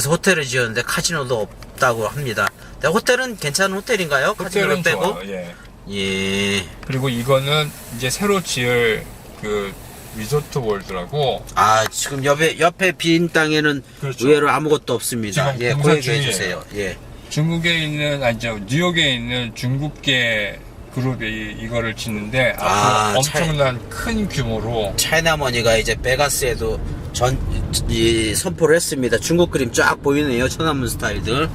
그래서 호텔을 지었는데 카지노도 없다고 합니다. 근데 호텔은 괜찮은 호텔인가요? 카지노를 호텔은 빼고? 좋아요. 예. 예. 그리고 이거는 이제 새로 지을 그 리조트 월드라고. 아, 지금 옆에 빈 땅에는 그렇죠. 의외로 아무것도 없습니다. 지금 예, 공사 그 얘기 중이에요. 해주세요. 예. 중국에 있는 뉴욕에 있는 중국계 그룹이 이거를 짓는데 아, 앞으로 엄청난 큰 규모로. 차이나머니가 이제 베가스에도 선포를 했습니다. 중국 그림 쫙 보이네요. 천안문 스타일들.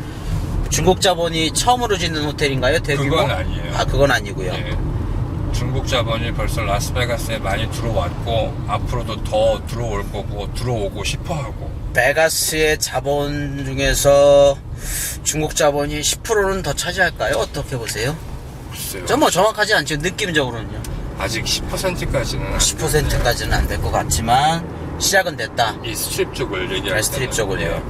중국 자본이 처음으로 짓는 호텔인가요? 대규모? 그건 아니에요. 아, 그건 아니고요. 예. 중국 자본이 벌써 라스베가스에 많이 들어왔고 앞으로도 더 들어올 거고 들어오고 싶어하고. 베가스의 자본 중에서 중국 자본이 10%는 더 차지할까요? 어떻게 보세요? 글쎄요. 저 뭐 정확하지 않죠. 느낌적으로는요. 아직 10%까지는 10%까지는 안 될 것 같지만 시작은 됐다. 이 스트립 쪽을 얘기하는 스트립 쪽을요.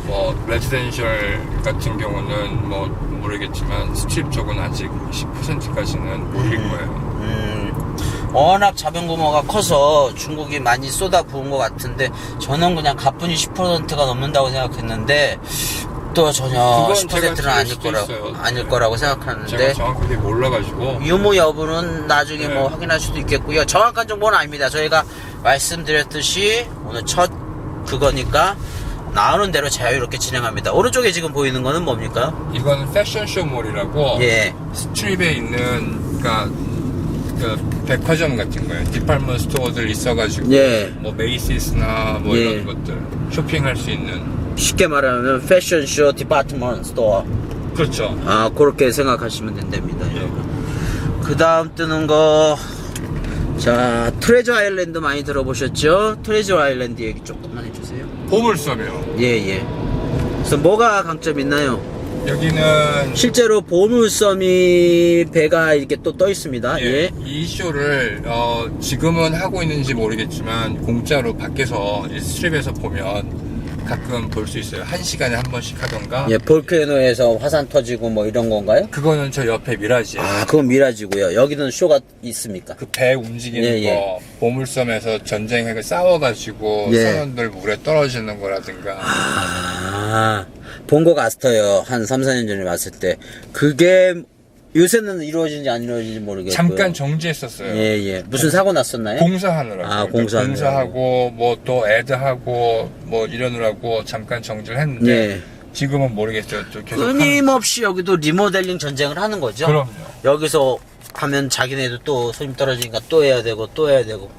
뭐 레지던셜 같은 경우는 뭐 모르겠지만 스트립 쪽은 아직 10%까지는 모일 거예요. 워낙 자본 규모가 커서 중국이 많이 쏟아 부은 것 같은데 저는 그냥 가뿐히 10%가 넘는다고 생각했는데 또 전혀 그건 10%는 제가 아닐 있어요. 거라고 제가 생각하는데 정확하게 몰라가지고. 유무 여부는 나중에 네. 뭐 확인할 수도 있겠고요. 정확한 정보는 아닙니다. 저희가 말씀드렸듯이 오늘 첫 그거니까 나오는 대로 자유롭게 진행합니다. 오른쪽에 지금 보이는 거는 뭡니까? 이거는 패션쇼몰이라고. 예. 스트립에 있는 그러니까 그 백화점 같은 거예요. 디파트먼트 스토어들 있어가지고 예. 뭐 메이시스나 뭐 예. 이런 것들 쇼핑할 수 있는. 쉽게 말하면 패션쇼 디파트먼트 스토어. 그렇죠. 아, 그렇게 생각하시면 된답니다. 예. 그 다음 뜨는 거, 자, 트레저 아일랜드 많이 들어보셨죠? 트레저 아일랜드 얘기 조금만 해주세요. 보물섬이요. 예, 예. 그래서 뭐가 강점 있나요? 여기는 실제로 보물섬이 배가 이렇게 또 떠 있습니다. 예. 이 쇼를 지금은 하고 있는지 모르겠지만 공짜로 밖에서 이 스트립에서 보면 가끔 볼 수 있어요. 1시간에 한 번씩 하던가. 예, 볼케이노에서 화산 터지고 뭐 이런 건가요? 그거는 저 옆에 미라지예요. 아, 그건 미라지고요. 여기는 쇼가 있습니까? 그 배 움직이는 예, 예. 거, 보물섬에서 전쟁에 싸워가지고 예. 선원들 물에 떨어지는 거라든가. 아, 본 거 같아요. 한 3, 4년 전에 봤을 때. 그게 요새는 이루어지는지 안 이루어지는지 모르겠고요. 잠깐 정지했었어요. 예, 예. 무슨 사고 났었나요? 공사하느라고. 아, 공사하느라고. 공사하고 뭐 또 애드하고 뭐 이러느라고 잠깐 정지를 했는데 예. 지금은 모르겠어요. 또 계속 끊임없이 여기도 리모델링 전쟁을 하는 거죠. 그럼요. 여기서 하면 자기네도 또 손님 떨어지니까 또 해야 되고 또 해야 되고.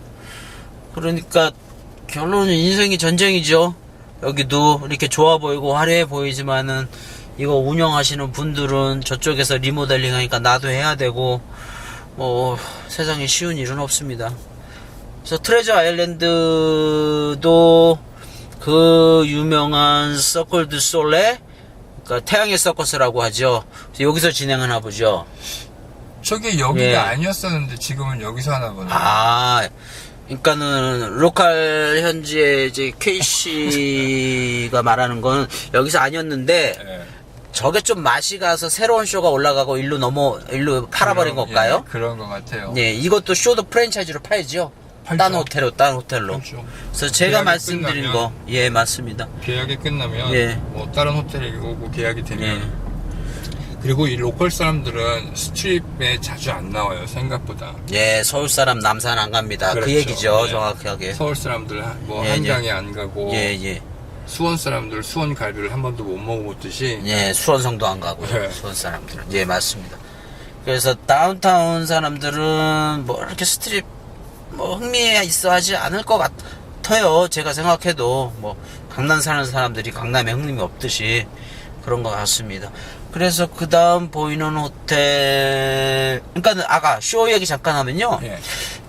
그러니까 결론은 인생이 전쟁이죠. 여기도 이렇게 좋아 보이고 화려해 보이지만은 이거 운영하시는 분들은 저쪽에서 리모델링 하니까 나도 해야 되고 뭐 세상에 쉬운 일은 없습니다. 그래서 트레저 아일랜드도 그 유명한 서클 드 솔레, 그러니까 태양의 서커스라고 하죠. 그래서 여기서 진행하나 보죠. 저게 여기가 예. 아니었었는데 지금은 여기서 하나 보네. 아, 그러니까는 로컬 현지의 이제 KC가 말하는 건 여기서 아니었는데 예. 저게 좀 맛이 가서 새로운 쇼가 올라가고 일로 팔아버린 걸까요? 예, 그런 것 같아요. 예, 이것도 쇼도 프랜차이즈로 팔죠. 팔죠. 딴 호텔로. 그렇죠. 그래서 제가 계약이 말씀드린 끝나면- 거, 예, 맞습니다. 계약이 끝나면 예. 뭐 다른 호텔에 오고 계약이 되면 예. 그리고 이 로컬 사람들은 스트립에 자주 안 나와요. 생각보다. 예, 서울 사람 남산 안 갑니다. 그 그렇죠. 얘기죠, 예. 정확하게. 서울 사람들 뭐 예, 한강에 안 가고 예, 예. 수원 사람들 수원 갈비를 한 번도 못 먹어봤듯이 예, 수원성도 안 가고요. 예. 수원 사람들은. 예, 맞습니다. 그래서 다운타운 사람들은 뭐 이렇게 스트립 뭐 흥미에 있어 하지 않을 것 같아요. 제가 생각해도 뭐 강남 사는 사람들이 강남에 흥림이 없듯이 그런 것 같습니다. 그래서 그 다음 보이는 호텔, 그러니까 아까 쇼 얘기 잠깐 하면요. 예.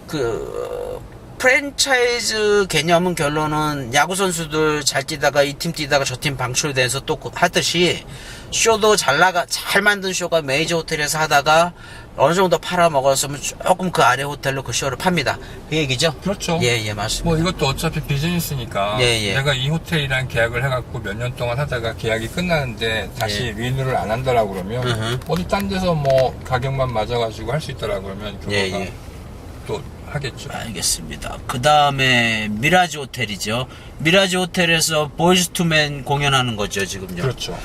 그 프랜차이즈 개념은 결론은 야구 선수들 잘 뛰다가 이 팀 뛰다가 저 팀 방출돼서 또 하듯이 쇼도 잘 만든 쇼가 메이저 호텔에서 하다가 어느 정도 팔아먹었으면 조금 그 아래 호텔로 그 쇼를 팝니다. 그 얘기죠? 그렇죠. 예, 맞습니다. 뭐 이것도 어차피 비즈니스니까 예. 내가 이 호텔이랑 계약을 해갖고 몇 년 동안 하다가 계약이 끝나는데 다시 리뉴를 안 한다라고 그러면 으흠. 어디 딴 데서 뭐 가격만 맞아가지고 할 수 있다라고 그러면 그거가 예. 또 하겠죠. 알겠습니다. 그 다음에 미라지 호텔이죠. 미라지 호텔에서 보이즈 투맨 공연하는 거죠, 지금요. 그렇죠.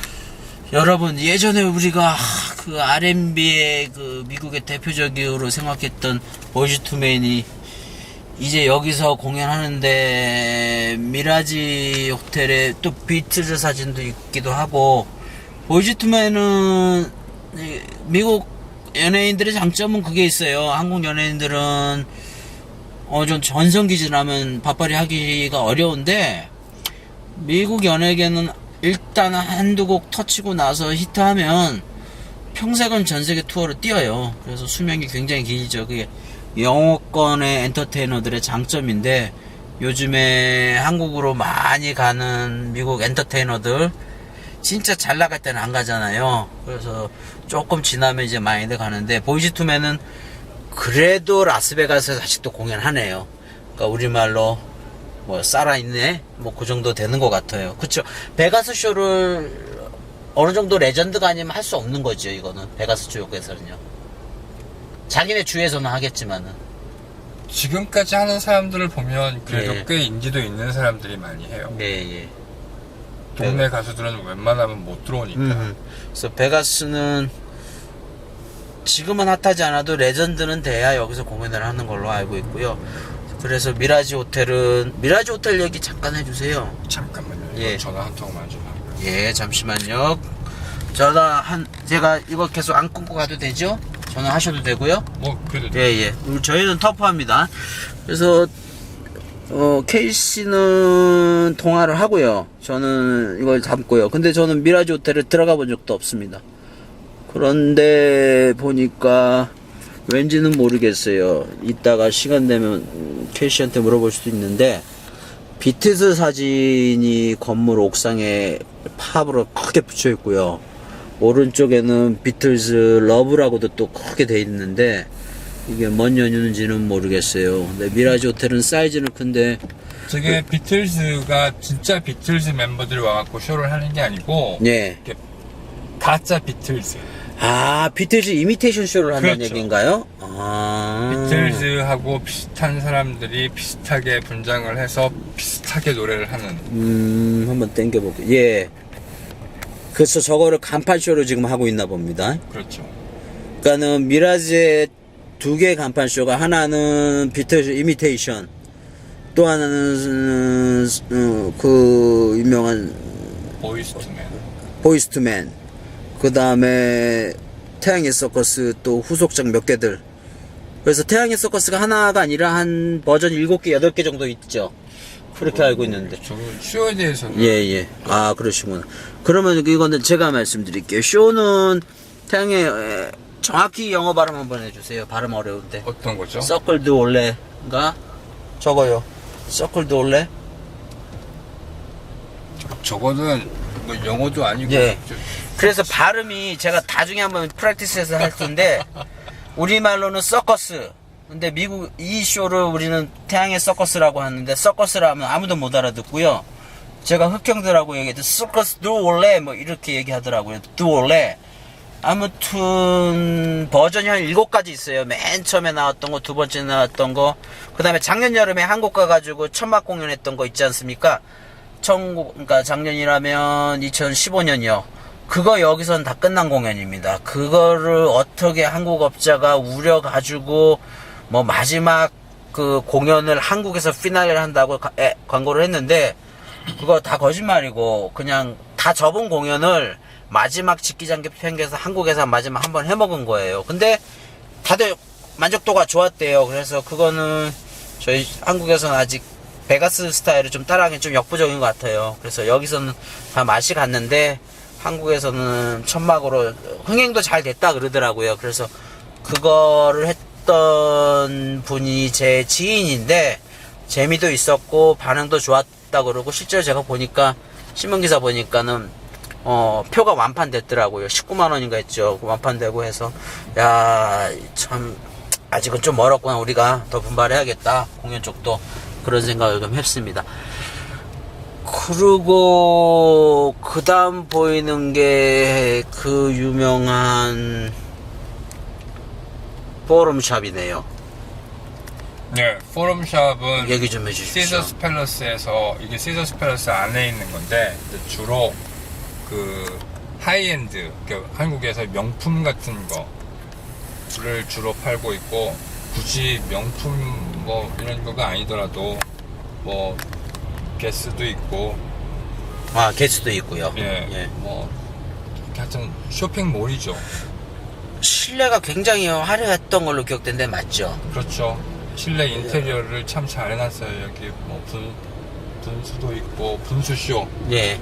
여러분, 예전에 우리가 그 R&B의 그 미국의 대표적으로 생각했던 보이즈 투맨이 이제 여기서 공연하는데, 미라지 호텔에 또 비틀즈 사진도 있기도 하고, 보이즈 투맨은 미국 연예인들의 장점은 그게 있어요. 한국 연예인들은 좀 전성기지나면 바빠리 하기가 어려운데, 미국 연예계는 일단 한두 곡 터치고 나서 히트하면 평생은 전세계 투어를 뛰어요. 그래서 수명이 굉장히 길죠. 그게 영어권의 엔터테이너들의 장점인데, 요즘에 한국으로 많이 가는 미국 엔터테이너들 진짜 잘 나갈 때는 안 가잖아요. 그래서 조금 지나면 이제 많이들 가는데, 보이즈 투맨은 그래도 라스베가스에서 아직도 공연하네요. 그러니까 우리말로 뭐 살아있네, 뭐 그 정도 되는 것 같아요. 그쵸? 베가스 쇼를 어느 정도 레전드가 아니면 할 수 없는 거죠. 이거는 베가스 쪽에서는요. 자기네 주에서는 하겠지만은. 지금까지 하는 사람들을 보면 그래도 예. 꽤 인지도 있는 사람들이 많이 해요. 예. 동네 가수들은 웬만하면 못 들어오니까. 그래서 베가스는 지금은 핫하지 않아도 레전드는 돼야 여기서 공연을 하는 걸로 알고 있고요. 그래서 미라지 호텔은, 미라지 호텔 얘기 잠깐 해주세요. 잠깐만요. 예. 전화 한 통만 좀 하고요. 예, 잠시만요. 제가 이거 계속 안 끊고 가도 되죠? 전화하셔도 되고요. 뭐 그래도 예. 저희는 터프합니다. 그래서 K씨는 통화를 하고요. 저는 이걸 잡고요. 근데 저는 미라지 호텔에 들어가 본 적도 없습니다. 그런데 보니까 왠지는 모르겠어요. 이따가 시간 되면 K씨한테 물어볼 수도 있는데, 비트즈 사진이 건물 옥상에 팝으로 크게 붙여 있고요. 오른쪽에는 비틀즈 러브라고도 또 크게 돼 있는데, 이게 뭔 연유인지는 모르겠어요. 근데 미라지 호텔은 사이즈는 큰데, 저게 비틀즈가 진짜 비틀즈 멤버들이 와갖고 쇼를 하는 게 아니고 예. 이렇게 가짜 비틀즈. 비틀즈 이미테이션 쇼를 한다는 그렇죠. 얘기인가요? 비틀즈하고 비슷한 사람들이 비슷하게 분장을 해서 비슷하게 노래를 하는. 한번 땡겨볼게요. 예. 그래서 저거를 간판쇼로 지금 하고 있나 봅니다. 그렇죠. 그러니까는 미라지의 두 개의 간판쇼가, 하나는 비틀즈 이미테이션, 또 하나는 그 유명한 보이스 투맨. 보이스 투맨, 그 다음에 태양의 서커스 또 후속작 몇 개들. 그래서 태양의 서커스가 하나가 아니라 한 버전 7개, 8개 정도 있죠. 그렇게 알고 있는데. 저는 쇼에 대해서는. 예. 그러시구나. 그러면 이거는 제가 말씀드릴게요. 쇼는 태양의, 정확히 영어 발음 한번 해주세요. 발음 어려운데. 어떤 거죠? 서클드 올레가 저거요. 서클드 올레? 저거는 뭐 영어도 아니고. 예. 그래서 발음이 제가 나중에 한번 프랙티스해서 할 텐데, 우리말로는 서커스. 근데 미국 이 쇼를 우리는 태양의 서커스라고 하는데, 서커스라 하면 아무도 못 알아듣고요. 제가 흑형들하고 얘기했던 서커스 두 올레 뭐 이렇게 얘기하더라고요. 두 올레. 아무튼 버전이 한 7가지 있어요. 맨 처음에 나왔던 거, 두 번째 나왔던 거, 그 다음에 작년 여름에 한국 가가지고 천막 공연했던 거 있지 않습니까? 그러니까 작년이라면 2015년이요. 그거 여기선 다 끝난 공연입니다. 그거를 어떻게 한국 업자가 우려가지고 뭐 마지막 그 공연을 한국에서 피날레를 한다고 광고를 했는데, 그거 다 거짓말이고 그냥 다 접은 공연을 마지막 직기장기 편겨서 한국에서 마지막 한번 해먹은 거예요. 근데 다들 만족도가 좋았대요. 그래서 그거는 저희 한국에서는 아직 베가스 스타일을 좀 따라하기 좀 역부족인 것 같아요. 그래서 여기서는 다 맛이 갔는데, 한국에서는 천막으로 흥행도 잘 됐다 그러더라고요. 그래서 그거를 했던 분이 제 지인인데, 재미도 있었고 반응도 좋았다 그러고, 실제로 제가 보니까 신문기사 보니까는 표가 완판됐더라고요. 19만 원인가 했죠. 완판되고 해서, 야, 참 아직은 좀 멀었구나. 우리가 더 분발해야겠다. 공연 쪽도. 그런 생각을 좀 했습니다. 그리고 그 다음 보이는 게 그 유명한 포럼샵이네요. 네, 포럼샵은 얘기 좀 해주십시오. 시저스 팰러스에서, 이게 시저스 팰러스 안에 있는 건데 이제 주로 그 하이엔드, 그러니까 한국에서 명품 같은 거를 주로 팔고 있고, 굳이 명품 뭐 이런 거가 아니더라도 뭐 게스도 있고, 아, 게스도 있고요. 예, 뭐 하여튼 쇼핑몰이죠. 실내가 굉장히 화려했던 걸로 기억되는데 맞죠? 그렇죠. 실내 인테리어를 참 잘 해놨어요. 여기 뭐 분수도 있고, 분수쇼. 예.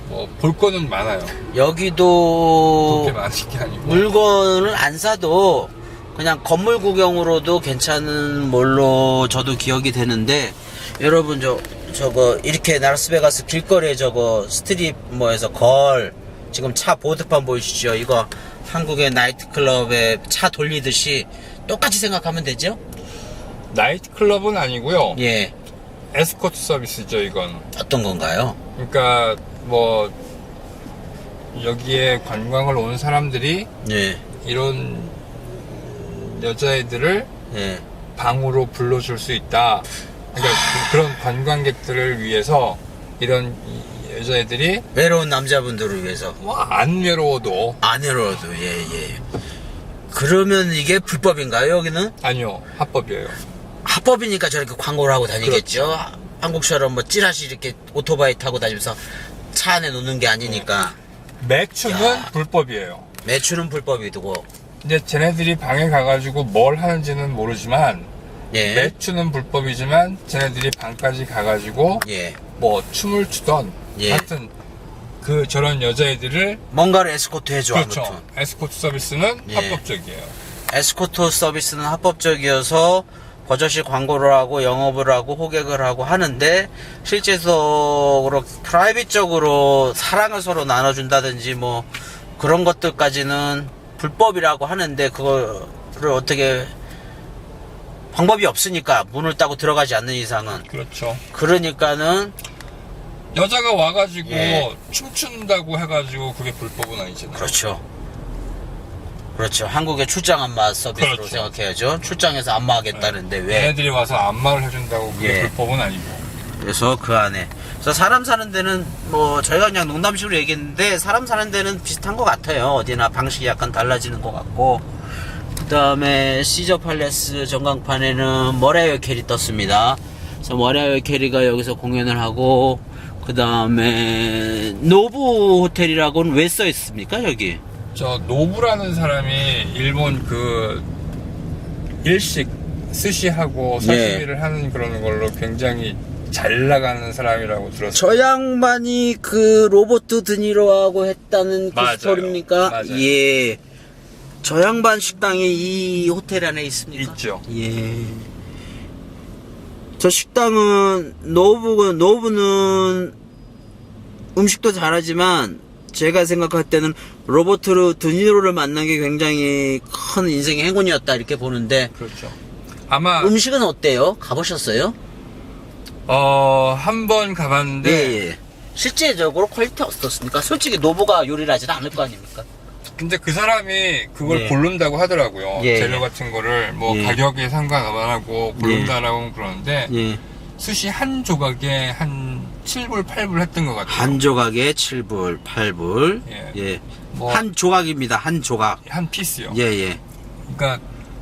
뭐 볼 거는 많아요. 여기도 그렇게 많은 게 아니고. 물건을 안 사도 그냥 건물 구경으로도 괜찮은 몰로 저도 기억이 되는데, 여러분 저거 이렇게 라스베가스 길거리에 저거 스트립 뭐에서 지금 차 보드판 보이시죠? 이거 한국의 나이트클럽에 차 돌리듯이 똑같이 생각하면 되죠? 나이트클럽은 아니고요. 예. 에스코트 서비스죠, 이건. 어떤 건가요? 그러니까 뭐 여기에 관광을 온 사람들이 예. 이런 여자애들을 예. 방으로 불러줄 수 있다. 그러니까 그런 관광객들을 위해서 이런 여자애들이 외로운 남자분들을 위해서. 뭐 안 외로워도. 안 외로워도, 예. 그러면 이게 불법인가요, 여기는? 아니요, 합법이에요. 합법이니까 저렇게 광고를 하고 다니겠죠? 그렇죠. 한국처럼 뭐 찌라시 이렇게 오토바이 타고 다니면서 차 안에 놓는 게 아니니까. 매춘은 야. 불법이에요. 매출은 불법이고. 이제 쟤네들이 방에 가가지고 뭘 하는지는 모르지만, 예. 매춘은 불법이지만 쟤네들이 방까지 가가지고 예. 뭐 춤을 추던, 예. 하여튼 저런 여자애들을, 뭔가를 에스코트 해줘, 그렇죠. 아무튼. 에스코트 서비스는 예. 합법적이에요. 에스코트 서비스는 합법적이어서 버젓이 광고를 하고 영업을 하고 호객을 하고 하는데, 실제적으로 프라이빗적으로 사랑을 서로 나눠준다든지 뭐 그런 것들까지는 불법이라고 하는데, 그거를 어떻게 방법이 없으니까, 문을 따고 들어가지 않는 이상은. 그렇죠. 그러니까는 여자가 와가지고 예. 춤춘다고 해가지고 그게 불법은 아니잖아요. 그렇죠. 한국의 출장 안마 서비스로 그렇죠. 생각해야죠. 출장에서 안마하겠다는데 왜? 얘네들이 와서 안마를 해준다고 그게 예. 불법은 아니고. 그래서 그 안에. 그래서 사람 사는 데는 뭐 저희가 그냥 농담식으로 얘기했는데, 사람 사는 데는 비슷한 것 같아요. 어디나 방식이 약간 달라지는 것 같고. 그 다음에 시저 팔레스 전광판에는 머라이어 캐리 떴습니다. 그래서 머라이어 캐리가 여기서 공연을 하고, 그 다음에 노부 호텔이라고는 왜 써 있습니까, 여기? 저 노부라는 사람이 일본 일식 스시하고 사시미를 하는 그런 걸로 굉장히 잘 나가는 사람이라고 들었어요. 저 양반이 그 로버트 드니로하고 했다는 그 맞아요. 스토리입니까? 맞아요. 예. 저 양반 식당이 이 호텔 안에 있습니까? 있죠. 예. 저 식당은 노부는 음식도 잘하지만, 제가 생각할 때는 로버트 드니로를 만난 게 굉장히 큰 인생의 행운이었다, 이렇게 보는데. 그렇죠. 아마 음식은 어때요? 가보셨어요? 한 번 가봤는데 예. 실제적으로 퀄리티 어떻습니까? 솔직히 노부가 요리를 하지는 않을 거 아닙니까? 근데 그 사람이 그걸 예. 고른다고 하더라고요. 예. 재료 같은 거를 뭐 예. 가격에 상관 안 하고 고른다라고 그러는데, 예. 스시 한 조각에 한 7불, 8불 했던 것 같아요. 한 조각에 7불, 8불. 예. 예. 뭐- 한 조각입니다. 한 조각. 한 피스요. 예. 그러니까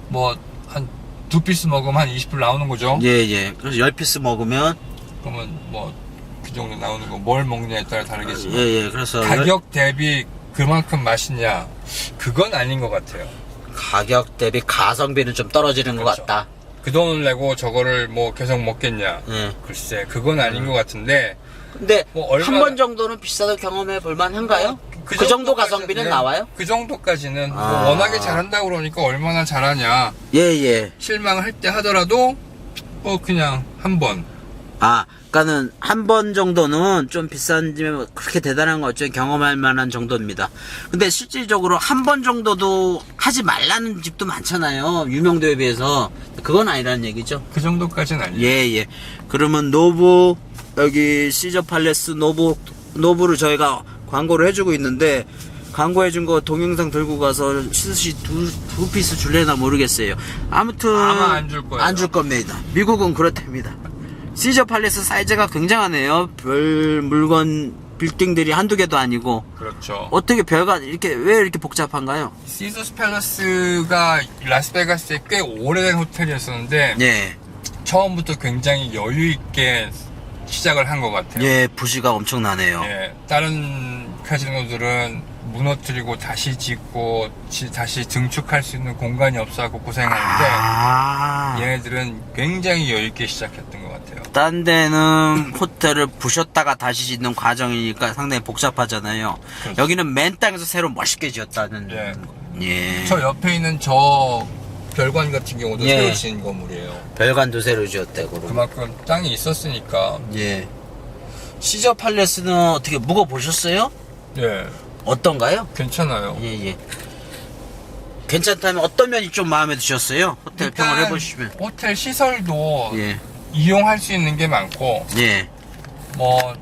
뭐 한 2피스 먹으면 한 20불 나오는 거죠. 예. 그래서 10피스 먹으면, 그러면 뭐 그 정도 나오는 거, 뭘 먹냐에 따라 다르겠지만 예. 그래서 가격 대비 그만큼 맛있냐, 그건 아닌 것 같아요. 가격 대비 가성비는 좀 떨어지는 것 그렇죠. 같다. 그 돈을 내고 저거를 뭐 계속 먹겠냐, 예. 글쎄 그건 아닌 것 같은데, 근데 뭐 얼마나- 한 번 정도는 비싸도 경험해 볼 만한가요? 그 정도 가성비는 정도까지는- 나와요? 그 정도까지는 뭐 아. 워낙에 잘한다고 그러니까 얼마나 잘하냐, 예. 실망할 때 하더라도 뭐 그냥 한번. 그러니까는 한 번 정도는 좀 비싼지만 그렇게 대단한 거 없죠. 경험할 만한 정도입니다. 근데 실질적으로 한 번 정도도 하지 말라는 집도 많잖아요. 유명도에 비해서. 그건 아니라는 얘기죠. 그 정도까지는 아니에요. 예. 그러면 노부, 여기 시저 팔레스 노부를 저희가 광고를 해주고 있는데, 광고해준 거 동영상 들고 가서 스시 두 피스 줄래나 모르겠어요. 아무튼 아마 안 줄 거예요. 안 줄 겁니다. 미국은 그렇답니다. 시저 팔레스 사이즈가 굉장하네요. 별 물건 빌딩들이 한두 개도 아니고. 그렇죠. 어떻게 별가 이렇게 왜 이렇게 복잡한가요? 시저스 팰러스가 라스베가스에 꽤 오래된 호텔이었었는데 예. 처음부터 굉장히 여유 있게 시작을 한 것 같아요. 예, 부시가 엄청나네요. 예, 다른 카지노들은 무너뜨리고 다시 짓고 다시 증축할 수 있는 공간이 없어서 고생하는데 아. 얘네들은 굉장히 여유 있게 시작했던 것 같아요. 딴 데는 호텔을 부셨다가 다시 짓는 과정이니까 상당히 복잡하잖아요. 그렇죠. 여기는 맨 땅에서 새로 멋있게 지었다는. 예. 예. 저 옆에 있는 저 별관 같은 경우도 예. 새로 지은 건물이에요. 별관도 새로 지었다고. 그만큼 땅이 있었으니까. 예. 시저 팔레스는 어떻게 묵어보셨어요? 예, 어떤가요? 괜찮아요. 예, 예. 괜찮다면 어떤 면이 좀 마음에 드셨어요? 호텔 평을 일단 해보시면. 호텔 시설도 예. 이용할 수 있는 게 많고, 예. 뭐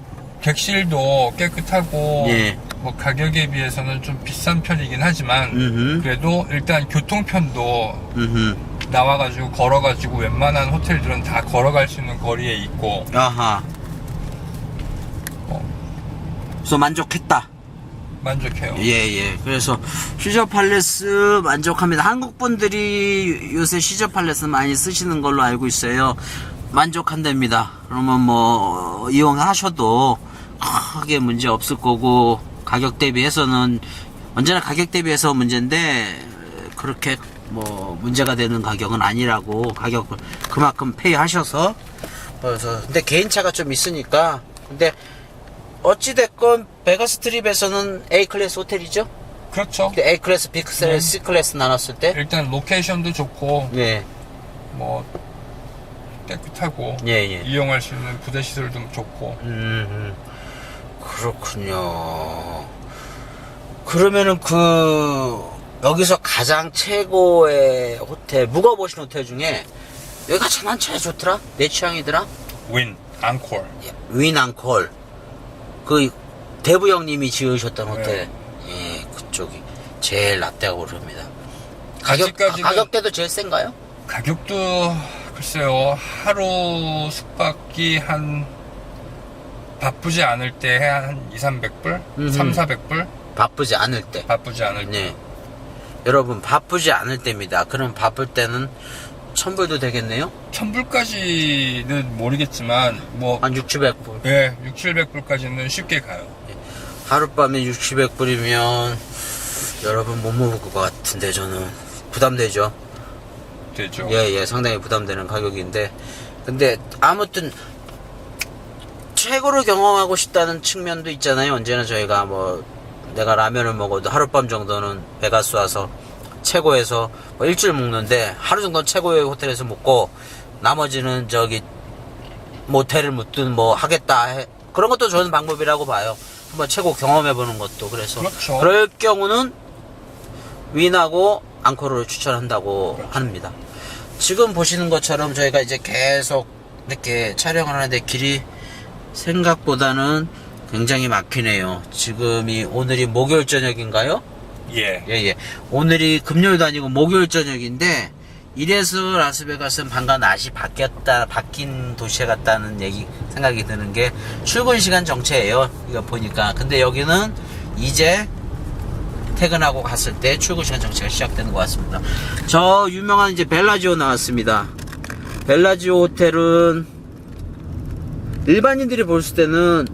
객실도 깨끗하고, 예. 뭐 가격에 비해서는 좀 비싼 편이긴 하지만 음흠. 그래도 일단 교통편도 음흠. 나와가지고 걸어가지고 웬만한 호텔들은 다 걸어갈 수 있는 거리에 있고. 아하. 그래서 만족했다. 만족해요. 예, 예. 그래서 시저 팔레스 만족합니다. 한국 분들이 요새 시저 팔레스 많이 쓰시는 걸로 알고 있어요. 만족한답니다. 그러면 뭐 이용하셔도 크게 문제 없을 거고, 가격 대비해서는 언제나 가격 대비해서 문제인데 그렇게 뭐 문제가 되는 가격은 아니라고, 가격을 그만큼 페이하셔서. 그래서 근데 개인차가 좀 있으니까. 근데 어찌됐건 베가스 트립에서는 A 클래스 호텔이죠. 그렇죠. A 클래스, B 클래스, 네. C 클래스 나눴을 때. 일단 로케이션도 좋고, 예, 뭐 깨끗하고, 예, 예. 이용할 수 있는 부대 시설도 좋고. 그렇군요. 그러면은 여기서 가장 최고의 호텔, 묵어보신 호텔 중에 여기가 난 제일 좋더라? 내 취향이더라? 윈, 앙콜. 윈앙콜. 그 대부 형님이 지으셨던 네. 호텔. 예, 그쪽이 제일 낫다고 그럽니다. 아직까지는- 가격대도 제일 센가요? 가격도 글쎄요, 하루 숙박이 한 바쁘지 않을 때 한 200-300불? 음흠. 300-400불? 바쁘지 않을 때. 바쁘지 않을 때. 네. 여러분, 바쁘지 않을 때입니다. 그럼 바쁠 때는 1000불도 되겠네요? 1000불까지는 모르겠지만 뭐 한 6,700불. 예, 600-700불까지는 쉽게 가요. 하룻밤에 6,700불이면 여러분 못 먹을 것 같은데, 저는 부담되죠. 되죠. 예, 상당히 부담되는 가격인데, 근데 아무튼 최고로 경험하고 싶다는 측면도 있잖아요. 언제나 저희가 뭐 내가 라면을 먹어도 하룻밤 정도는 베가스 와서 최고에서 뭐 일주일 먹는데 하루 정도는 최고의 호텔에서 먹고 나머지는 저기 모텔을 묻든 뭐 하겠다, 그런 것도 좋은 방법이라고 봐요. 한번 최고 경험해보는 것도. 그래서 그렇죠. 그럴 경우는 윈하고 앙코르를 추천한다고 합니다. 지금 보시는 것처럼 저희가 이제 계속 이렇게 촬영을 하는데 길이 생각보다는 굉장히 막히네요. 오늘이 목요일 저녁인가요? 예. 예. 오늘이 금요일도 아니고 목요일 저녁인데, 이래서 라스베가스는 방과 낮이 바뀐 도시 같다는 생각이 드는 게 출근 시간 정체예요. 이거 보니까. 근데 여기는 이제 퇴근하고 갔을 때 출근 시간 정체가 시작되는 것 같습니다. 저 유명한 이제 벨라지오 나왔습니다. 벨라지오 호텔은 일반인들이 볼 때는